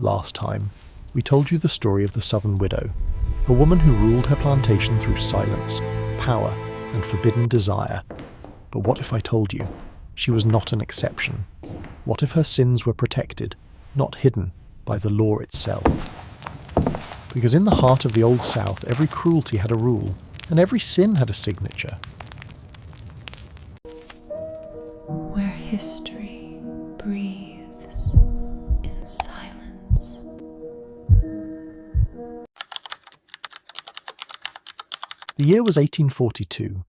Last time, we told you the story of the Southern Widow, a woman who ruled her plantation through silence, power, and forbidden desire. But what if I told you she was not an exception? What if her sins were protected, not hidden, by the law itself? Because in the heart of the Old South, every cruelty had a rule, and every sin had a signature. Where history breathes in silence. The year was 1842.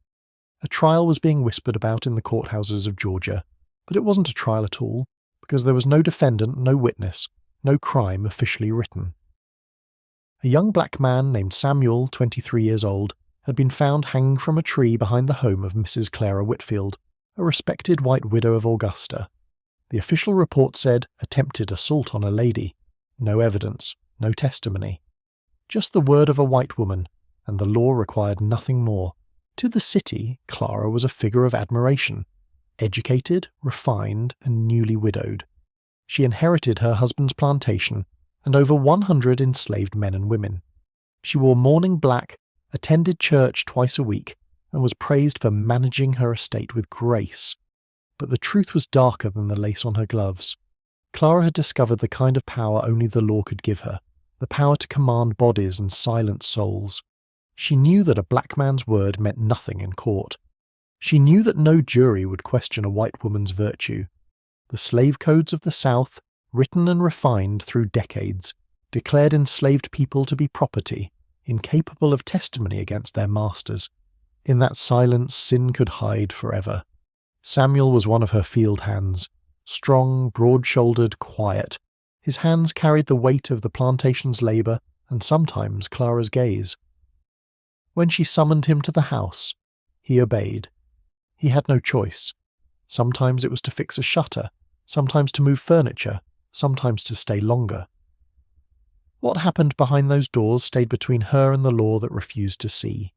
A trial was being whispered about in the courthouses of Georgia, but it wasn't a trial at all, because there was no defendant, no witness, no crime officially written. A young black man named Samuel, 23 years old, had been found hanging from a tree behind the home of Mrs. Clara Whitfield, a respected white widow of Augusta. The official report said attempted assault on a lady. No evidence, no testimony. Just the word of a white woman, and the law required nothing more. To the city, Clara was a figure of admiration. Educated, refined, and newly widowed. She inherited her husband's plantation and over 100 enslaved men and women. She wore mourning black, attended church twice a week, and was praised for managing her estate with grace. But the truth was darker than the lace on her gloves. Clara had discovered the kind of power only the law could give her, the power to command bodies and silence souls. She knew that a black man's word meant nothing in court. She knew that no jury would question a white woman's virtue. The slave codes of the South, written and refined through decades, declared enslaved people to be property, incapable of testimony against their masters. In that silence, sin could hide forever. Samuel was one of her field hands, strong, broad-shouldered, quiet. His hands carried the weight of the plantation's labour and sometimes Clara's gaze. When she summoned him to the house, he obeyed. He had no choice. Sometimes it was to fix a shutter, sometimes to move furniture, sometimes to stay longer. What happened behind those doors stayed between her and the law that refused to see.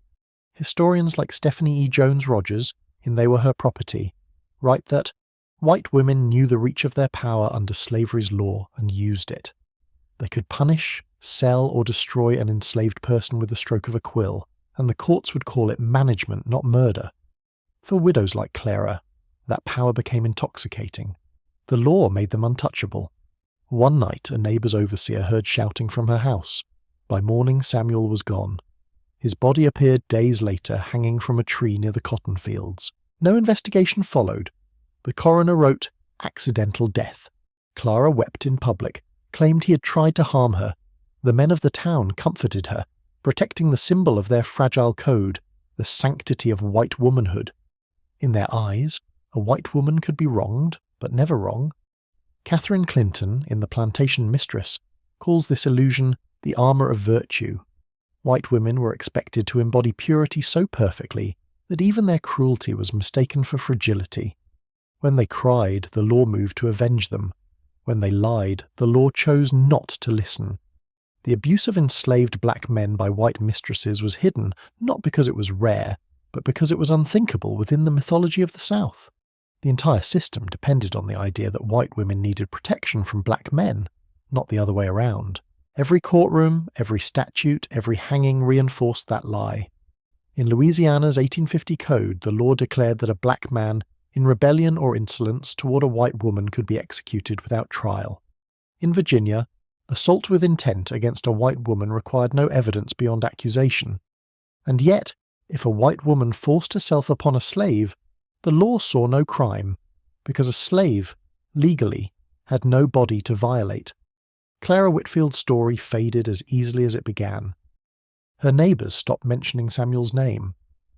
Historians like Stephanie E. Jones-Rogers, in They Were Her Property, write that white women knew the reach of their power under slavery's law and used it. They could punish, sell, or destroy an enslaved person with the stroke of a quill, and the courts would call it management, not murder. For widows like Clara, that power became intoxicating. The law made them untouchable. One night, a neighbour's overseer heard shouting from her house. By morning, Samuel was gone. His body appeared days later, hanging from a tree near the cotton fields. No investigation followed. The coroner wrote, "Accidental death." Clara wept in public, claimed he had tried to harm her. The men of the town comforted her, protecting the symbol of their fragile code, the sanctity of white womanhood. In their eyes, a white woman could be wronged, but never wrong. Catherine Clinton, in The Plantation Mistress, calls this illusion the armour of virtue. White women were expected to embody purity so perfectly that even their cruelty was mistaken for fragility. When they cried, the law moved to avenge them. When they lied, the law chose not to listen. The abuse of enslaved black men by white mistresses was hidden, not because it was rare, but because it was unthinkable within the mythology of the South. The entire system depended on the idea that white women needed protection from black men, not the other way around. Every courtroom, every statute, every hanging reinforced that lie. In Louisiana's 1850 code, the law declared that a black man, in rebellion or insolence toward a white woman, could be executed without trial. In Virginia, assault with intent against a white woman required no evidence beyond accusation. And yet, if a white woman forced herself upon a slave, the law saw no crime, because a slave, legally, had no body to violate. Clara Whitfield's story faded as easily as it began. Her neighbours stopped mentioning Samuel's name.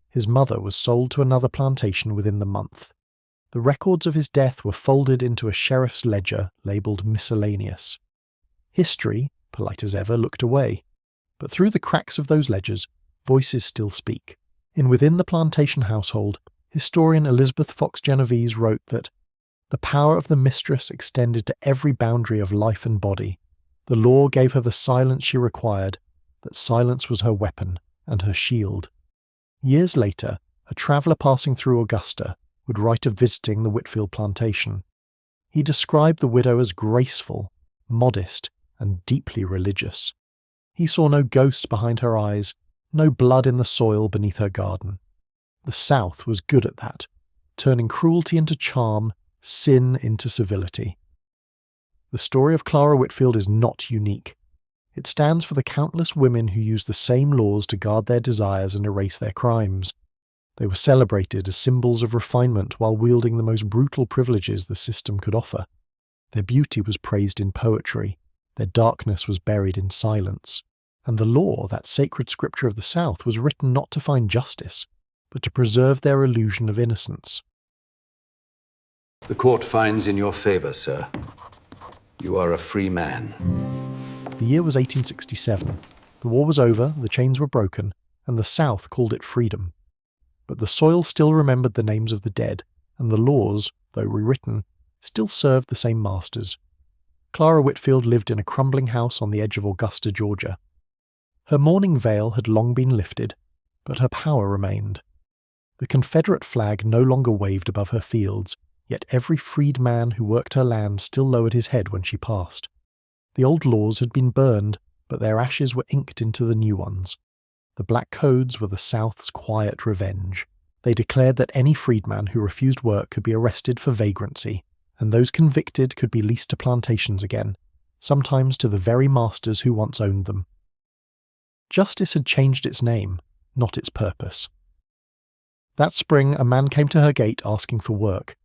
His mother was sold to another plantation within the month. The records of his death were folded into a sheriff's ledger labelled miscellaneous. History, polite as ever, looked away. But through the cracks of those ledgers, voices still speak. Within the plantation household, historian Elizabeth Fox Genovese wrote that the power of the mistress extended to every boundary of life and body. The law gave her the silence she required, that silence was her weapon and her shield. Years later, a traveller passing through Augusta would write of visiting the Whitfield plantation. He described the widow as graceful, modest, and deeply religious. He saw no ghosts behind her eyes, no blood in the soil beneath her garden. The South was good at that, turning cruelty into charm, sin into civility. The story of Clara Whitfield is not unique. It stands for the countless women who used the same laws to guard their desires and erase their crimes. They were celebrated as symbols of refinement while wielding the most brutal privileges the system could offer. Their beauty was praised in poetry, their darkness was buried in silence, and the law, that sacred scripture of the South, was written not to find justice, but to preserve their illusion of innocence. The court finds in your favor, sir. You are a free man. The year was 1867. The war was over, the chains were broken, and the South called it freedom. But the soil still remembered the names of the dead, and the laws, though rewritten, still served the same masters. Clara Whitfield lived in a crumbling house on the edge of Augusta, Georgia. Her mourning veil had long been lifted, but her power remained. The Confederate flag no longer waved above her fields, yet every freed man who worked her land still lowered his head when she passed. The old laws had been burned, but their ashes were inked into the new ones. The Black Codes were the South's quiet revenge. They declared that any freedman who refused work could be arrested for vagrancy, and those convicted could be leased to plantations again, sometimes to the very masters who once owned them. Justice had changed its name, not its purpose. That spring, a man came to her gate asking for work.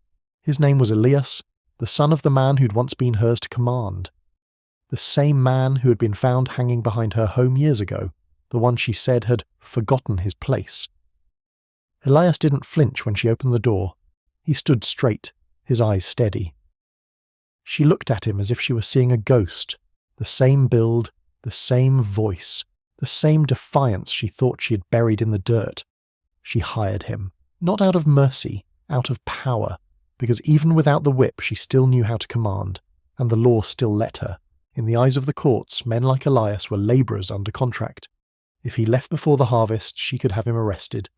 His name was Elias, the son of the man who'd once been hers to command. The same man who had been found hanging behind her home years ago, the one she said had forgotten his place. Elias didn't flinch when she opened the door. He stood straight, his eyes steady. She looked at him as if she were seeing a ghost, the same build, the same voice, the same defiance she thought she had buried in the dirt. She hired him, not out of mercy, out of power, because even without the whip she still knew how to command, and the law still let her. In the eyes of the courts, men like Elias were labourers under contract. If he left before the harvest, she could have him arrested.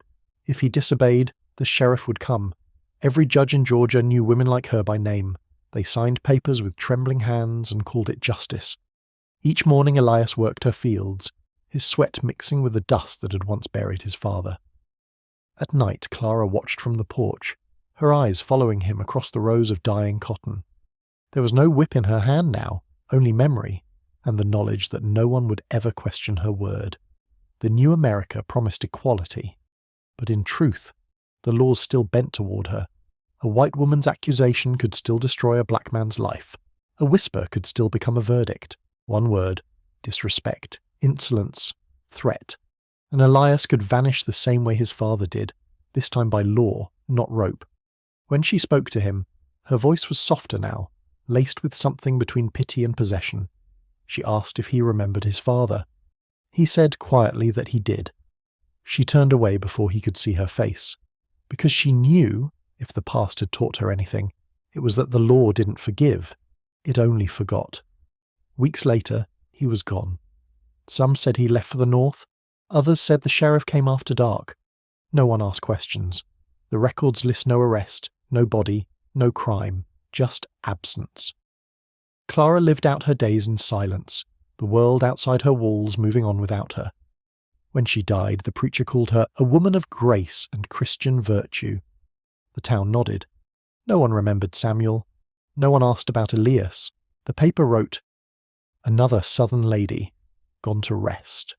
If he disobeyed, the sheriff would come. Every judge in Georgia knew women like her by name. They signed papers with trembling hands and called it justice. Each morning Elias worked her fields, his sweat mixing with the dust that had once buried his father. At night, Clara watched from the porch, her eyes following him across the rows of dying cotton. There was no whip in her hand now, only memory, and the knowledge that no one would ever question her word. The new America promised equality, but in truth, the laws still bent toward her. A white woman's accusation could still destroy a black man's life. A whisper could still become a verdict. One word: disrespect, insolence, threat. And Elias could vanish the same way his father did, this time by law, not rope. When she spoke to him, her voice was softer now, laced with something between pity and possession. She asked if he remembered his father. He said quietly that he did. She turned away before he could see her face, because she knew, if the past had taught her anything, it was that the law didn't forgive, it only forgot. Weeks later, he was gone. Some said he left for the north, others said the sheriff came after dark. No one asked questions. The records list no arrest, no body, no crime, just absence. Clara lived out her days in silence, the world outside her walls moving on without her. When she died, the preacher called her a woman of grace and Christian virtue. The town nodded. No one remembered Samuel. No one asked about Elias. The paper wrote, "Another Southern lady, gone to rest."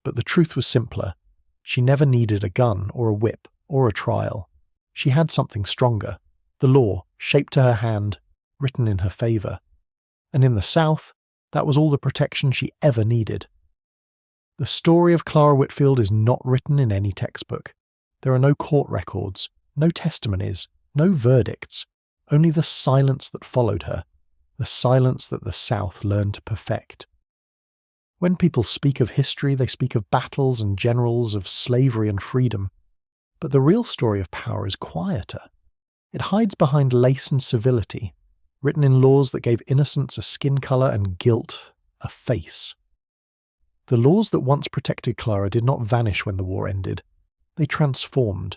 But the truth was simpler. She never needed a gun or a whip or a trial. She had something stronger. The law, shaped to her hand, written in her favour. And in the South, that was all the protection she ever needed. The story of Clara Whitfield is not written in any textbook. There are no court records, no testimonies, no verdicts, only the silence that followed her, the silence that the South learned to perfect. When people speak of history, they speak of battles and generals, of slavery and freedom. But the real story of power is quieter. It hides behind lace and civility, written in laws that gave innocence a skin colour and guilt a face. The laws that once protected Clara did not vanish when the war ended. They transformed.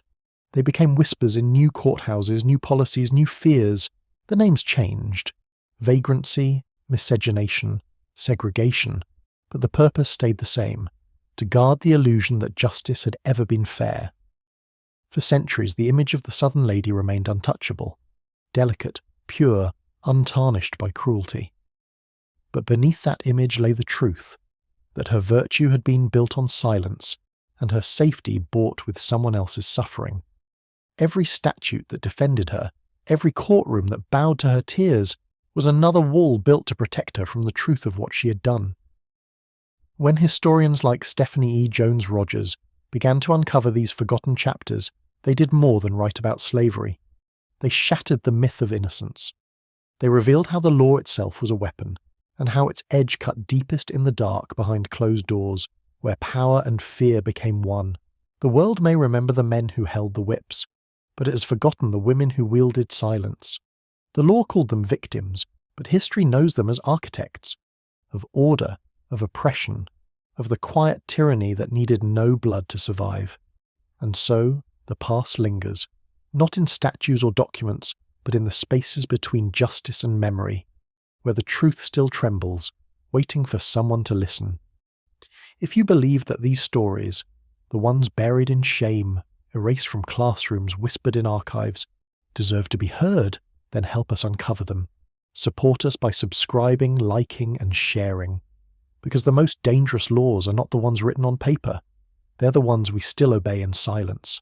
They became whispers in new courthouses, new policies, new fears. The names changed. Vagrancy, miscegenation, segregation, but the purpose stayed the same: to guard the illusion that justice had ever been fair. For centuries, the image of the Southern lady remained untouchable, delicate, pure, untarnished by cruelty. But beneath that image lay the truth, that her virtue had been built on silence, and her safety bought with someone else's suffering. Every statute that defended her, every courtroom that bowed to her tears, was another wall built to protect her from the truth of what she had done. When historians like Stephanie E. Jones Rogers began to uncover these forgotten chapters, they did more than write about slavery. They shattered the myth of innocence. They revealed how the law itself was a weapon, and how its edge cut deepest in the dark behind closed doors, where power and fear became one. The world may remember the men who held the whips, but it has forgotten the women who wielded silence. The law called them victims, but history knows them as architects of order, of oppression, of the quiet tyranny that needed no blood to survive. And so the past lingers, not in statues or documents, but in the spaces between justice and memory, where the truth still trembles, waiting for someone to listen. If you believe that these stories, the ones buried in shame, erased from classrooms, whispered in archives, deserve to be heard, then help us uncover them. Support us by subscribing, liking, and sharing. Because the most dangerous laws are not the ones written on paper. They're the ones we still obey in silence.